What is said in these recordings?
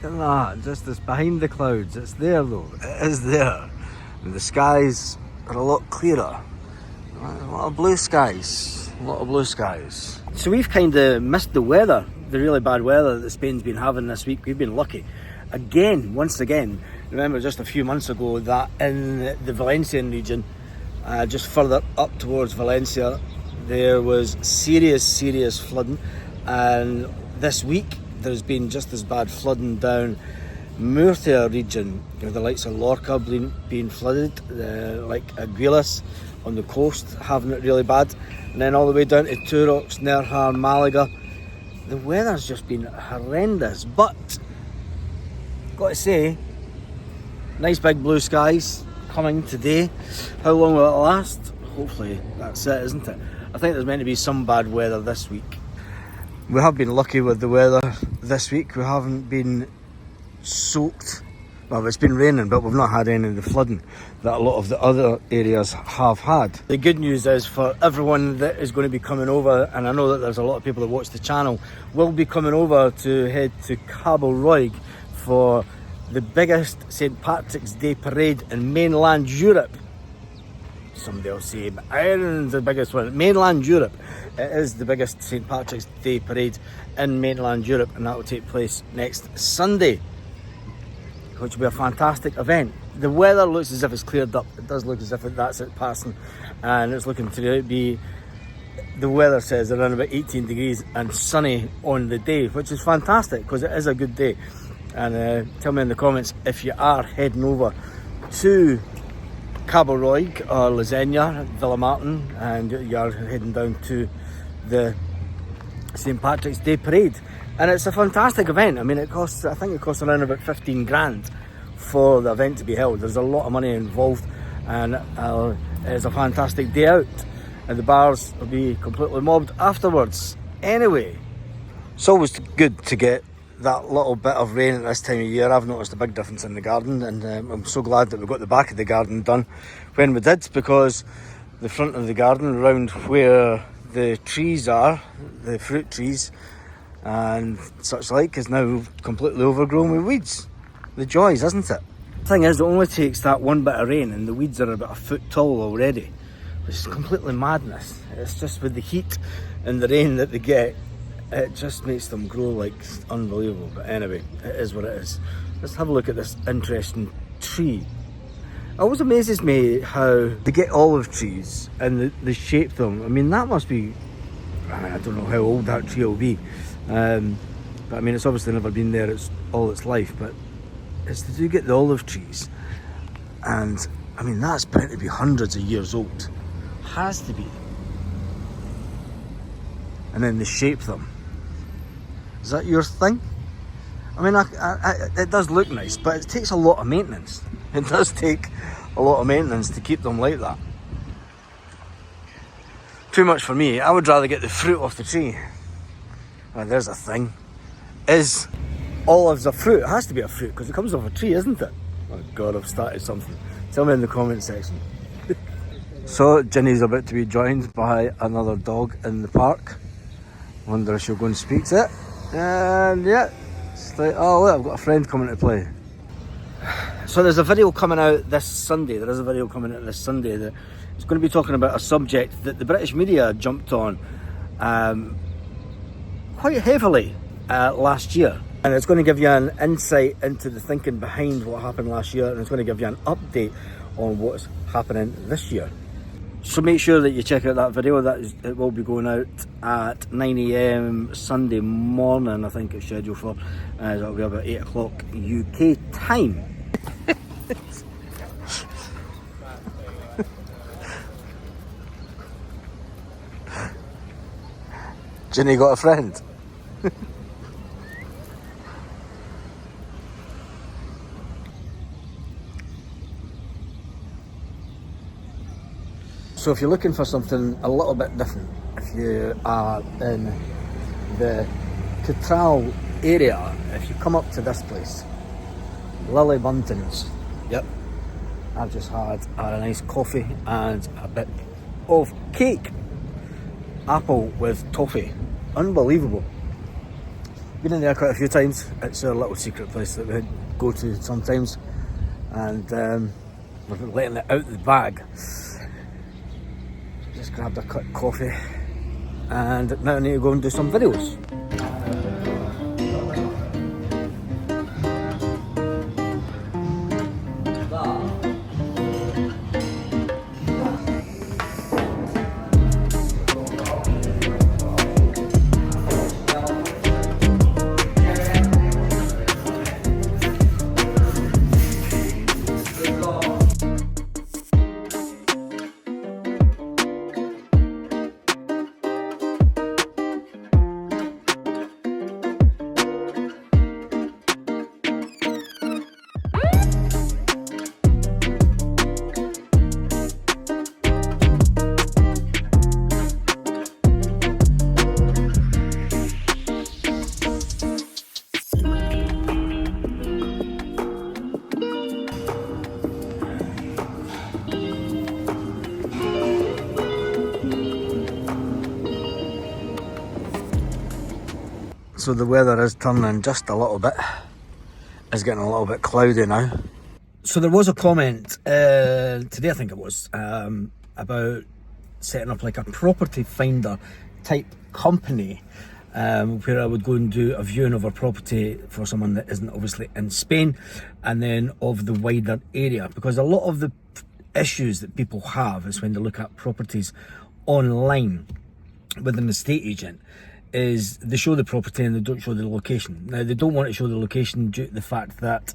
at that, just this behind the clouds. It's there though, it is there. And the skies are a lot clearer. A lot of blue skies, a lot of blue skies. So we've kind of missed the weather, the really bad weather that Spain's been having this week. We've been lucky. Again, once again, remember just a few months ago that in the Valencian region, just further up towards Valencia, there was serious flooding, and this week there's been just as bad flooding down Murcia region, with the likes of Lorca being flooded, like Aguilas on the coast having it really bad, and then all the way down to Turox, Nerja, Malaga. The weather's just been horrendous, but got to say, nice big blue skies coming today. How long will it last? Hopefully that's it, isn't it? I think there's meant to be some bad weather this week. We have been lucky with the weather this week. We haven't been soaked. Well, it's been raining, but we've not had any of the flooding that a lot of the other areas have had. The good news is for everyone that is going to be coming over, and I know that there's a lot of people that watch the channel, will be coming over to head to Cabo Roig for the biggest St. Patrick's Day parade in mainland Europe. Somebody will say Ireland's the biggest one. Mainland Europe. It is the biggest St. Patrick's Day parade in mainland Europe, and that will take place next Sunday, which will be a fantastic event. The weather looks as if it's cleared up. It does look as if that's it passing, and it's looking to be, the weather says around about 18 degrees and sunny on the day, which is fantastic because it is a good day. And tell me in the comments if you are heading over to Cabo Roig or Lasagna, Villamartin, and you are heading down to the St. Patrick's Day parade. And it's a fantastic event. I mean, I think it costs around about 15 grand for the event to be held. There's a lot of money involved, and it's a fantastic day out. And the bars will be completely mobbed afterwards. Anyway, it's always good to get that little bit of rain at this time of year. I've noticed a big difference in the garden, and I'm so glad that we got the back of the garden done when we did, because the front of the garden, around where the trees are, the fruit trees and such like, is now completely overgrown with weeds. The joys, isn't it? The thing is, it only takes that one bit of rain and the weeds are about a foot tall already, which is completely madness. It's just with the heat and the rain that they get, it just makes them grow like unbelievable. But anyway, it is what it is. Let's have a look at this interesting tree. It always amazes me how they get olive trees and they shape them. I mean, that must be, I don't know how old that tree will be, but I mean, it's obviously never been there all its life, but it's to do get the olive trees, and I mean, that's bound to be hundreds of years old, has to be. And then they shape them. Is that your thing? I mean, it does look nice, but it takes a lot of maintenance. It does take a lot of maintenance to keep them like that. Too much for me. I would rather get the fruit off the tree. Well, there's a thing. Is olives a fruit? It has to be a fruit because it comes off a tree, isn't it? Oh God, I've started something. Tell me in the comment section. So Ginny's about to be joined by another dog in the park. Wonder if she'll go and speak to it. And yeah, it's like, oh look, I've got a friend coming to play. So there's a video coming out this Sunday. There is a video coming out this Sunday that is going to be talking about a subject that the British media jumped on quite heavily last year. And it's going to give you an insight into the thinking behind what happened last year, and it's going to give you an update on what's happening this year. So make sure that you check out that video. It will be going out at 9 AM Sunday morning, I think it's scheduled for. It'll be about 8 o'clock UK time. Ginny got a friend. So if you're looking for something a little bit different, if you are in the Catral area, if you come up to this place, Lily Bunton's, yep, I've just had a nice coffee and a bit of cake. Apple with toffee, unbelievable. been in there quite a few times. It's a little secret place that we go to sometimes, and we're letting it out the bag. Just grabbed a cup of coffee, and now I need to go and do some videos. So the weather is turning just a little bit. It's getting a little bit cloudy now. So there was a comment today, I think it was, about setting up like a property finder type company, where I would go and do a viewing of a property for someone that isn't obviously in Spain, and then of the wider area, because a lot of the issues that people have is when they look at properties online with an estate agent is they show the property and they don't show the location. Now, they don't want to show the location due to the fact that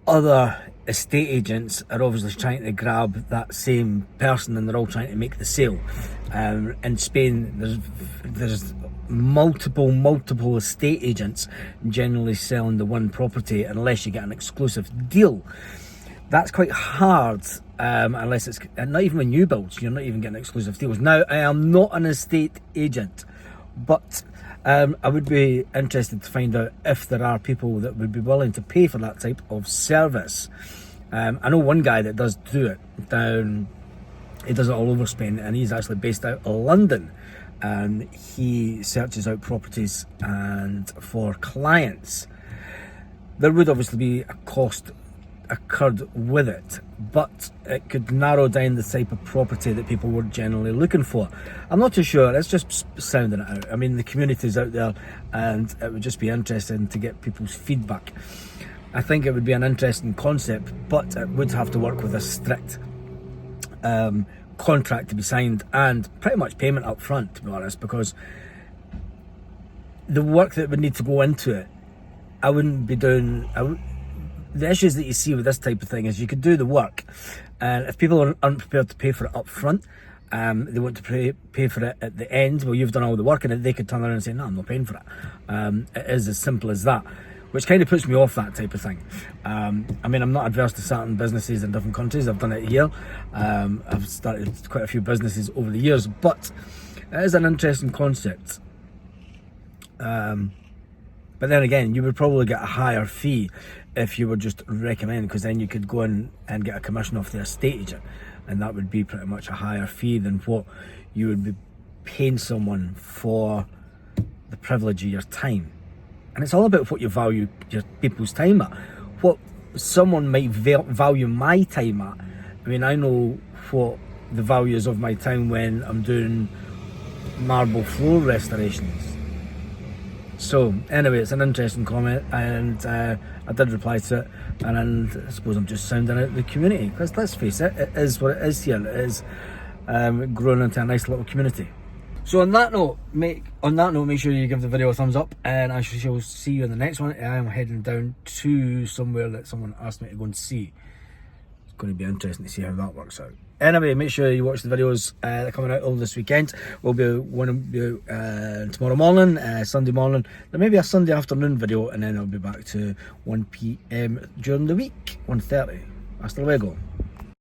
other estate agents are obviously trying to grab that same person, and they're all trying to make the sale. In Spain, there's multiple estate agents generally selling the one property unless you get an exclusive deal. That's quite hard, unless it's not even with new builds. You're not even getting exclusive deals. Now, I am not an estate agent, but I would be interested to find out if there are people that would be willing to pay for that type of service. I know one guy that does do it he does it all over Spain, and he's actually based out of London, and he searches out properties and for clients. There would obviously be a cost occurred with it, but it could narrow down the type of property that people were generally looking for. I'm not too sure, it's just sounding it out. I mean, the community's out there, and it would just be interesting to get people's feedback. I think it would be an interesting concept, but it would have to work with a strict contract to be signed, and pretty much payment up front, to be honest, because the work that would need to go into it, I wouldn't be doing. The issues that you see with this type of thing is you could do the work, and if people aren't prepared to pay for it up front, they want to pay for it at the end. Well, you've done all the work, and they could turn around and say, no, I'm not paying for it. It is as simple as that, which kind of puts me off that type of thing. I mean, I'm not adverse to starting businesses in different countries. I've done it here. I've started quite a few businesses over the years, but it is an interesting concept. But then again, you would probably get a higher fee if you were just recommending, because then you could go in and get a commission off the estate agent, and that would be pretty much a higher fee than what you would be paying someone for the privilege of your time. And it's all about what you value your people's time at. What someone might value my time at. I mean, I know what the value is of my time when I'm doing marble floor restorations. So anyway, it's an interesting comment, and I did reply to it, and I suppose I'm just sounding out the community, because let's face it, it is what it is here. It is growing into a nice little community. So on that note, make sure you give the video a thumbs up, and I shall see you in the next one. I am heading down to somewhere that someone asked me to go and see. It's going to be interesting to see how that works out. Anyway, make sure you watch the videos that are coming out all this weekend. We'll be one tomorrow morning, Sunday morning. There may be a Sunday afternoon video, and then I'll be back to 1 PM during the week, 1:30. Hasta luego.